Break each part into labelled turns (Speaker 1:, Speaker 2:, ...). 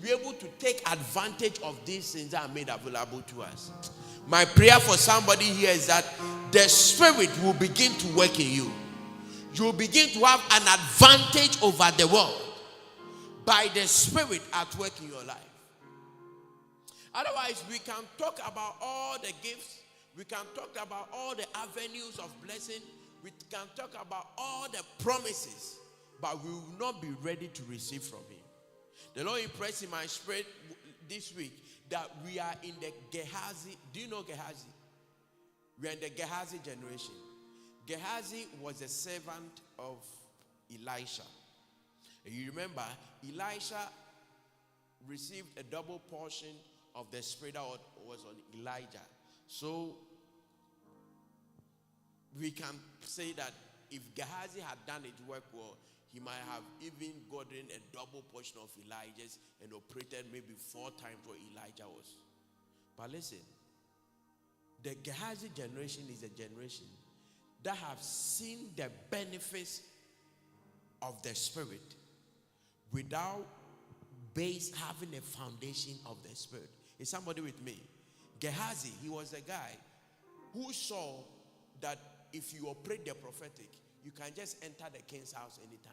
Speaker 1: be able to take advantage of these things that are made available to us. My prayer for somebody here is that the Spirit will begin to work in you. You will begin to have an advantage over the world by the Spirit at work in your life. Otherwise, we can talk about all the gifts. We can talk about all the avenues of blessing. We can talk about all the promises, but we will not be ready to receive from Him. The Lord impressed in my spirit this week that we are in the Gehazi. Do you know Gehazi? We are in the Gehazi generation. Gehazi was a servant of Elisha. And you remember, Elisha received a double portion of the spirit that was on Elijah. So we can say that if Gehazi had done his work well, he might have even gotten a double portion of Elijah's and operated maybe 4 times what Elijah was. But listen, the Gehazi generation is a generation that have seen the benefits of the Spirit without having a foundation of the Spirit. Is somebody with me? Gehazi, he was a guy who saw that if you operate the prophetic, you can just enter the king's house anytime.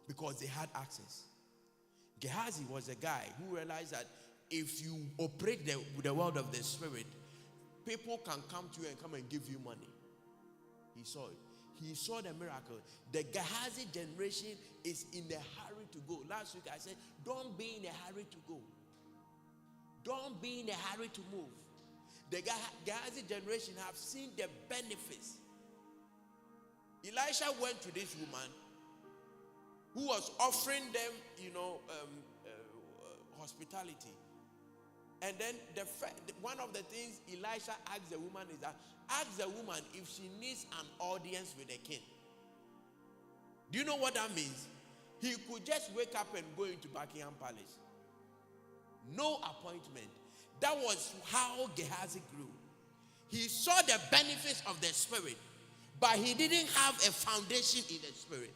Speaker 1: Because they had access. Gehazi was a guy who realized that if you operate the world of the Spirit, people can come to you and come and give you money. He saw it. He saw the miracle. The Gehazi generation is in a hurry to go. Last week I said, don't be in a hurry to go. Don't be in a hurry to move. The Gehazi generation have seen the benefits. Elisha went to this woman who was offering them, hospitality. And then one of the things Elisha asked the woman is that, ask the woman if she needs an audience with the king. Do you know what that means? He could just wake up and go into Buckingham Palace. No appointment. That was how Gehazi grew. He saw the benefits of the Spirit, but he didn't have a foundation in the Spirit.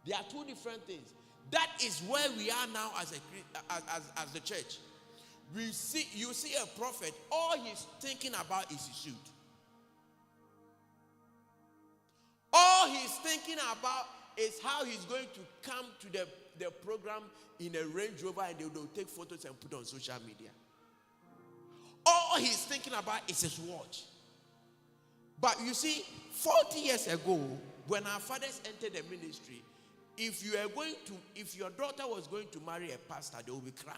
Speaker 1: There are two different things. That is where we are now as the church. You see a prophet, all he's thinking about is his suit. All he's thinking about is how he's going to come to the program in a Range Rover and they'll take photos and put on social media. All he's thinking about is his watch. But you see, 40 years ago, when our fathers entered the ministry, if your daughter was going to marry a pastor, they will be crying.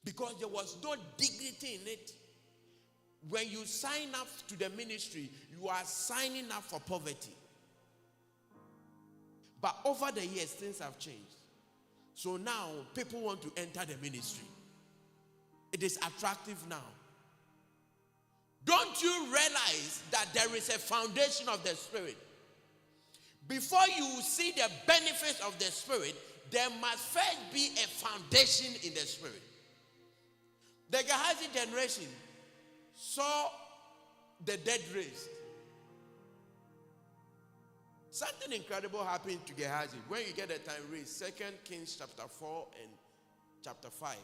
Speaker 1: Because there was no dignity in it. When you sign up to the ministry, you are signing up for poverty. But over the years, things have changed. So now, people want to enter the ministry. It is attractive now. Don't you realize that there is a foundation of the Spirit? Before you see the benefits of the Spirit, there must first be a foundation in the Spirit. The Gehazi generation saw the dead raised. Something incredible happened to Gehazi. When you get the time, read 2 Kings chapter 4 and chapter 5.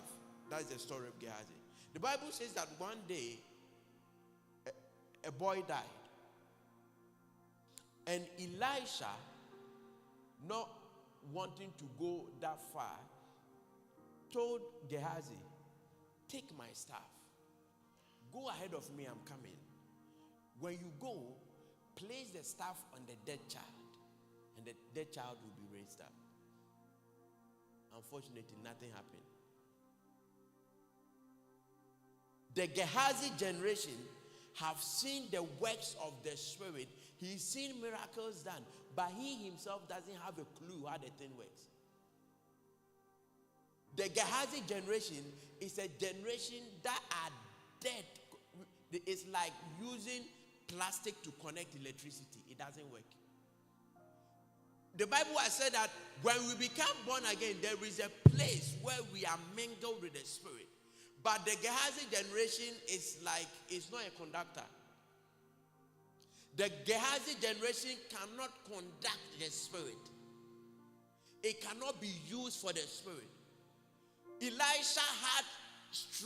Speaker 1: That's the story of Gehazi. The Bible says that one day, a boy died. And Elisha, not wanting to go that far, told Gehazi, take my staff. Go ahead of me, I'm coming. When you go, place the staff on the dead child, and the dead child will be raised up. Unfortunately, nothing happened. The Gehazi generation have seen the works of the Spirit. He's seen miracles done, but he himself doesn't have a clue how the thing works. The Gehazi generation is a generation that are dead. It's like using plastic to connect electricity. It doesn't work. The Bible has said that when we become born again, there is a place where we are mingled with the Spirit. But the Gehazi generation is like, it's not a conductor. The Gehazi generation cannot conduct the Spirit. It cannot be used for the spirit. Elisha had strange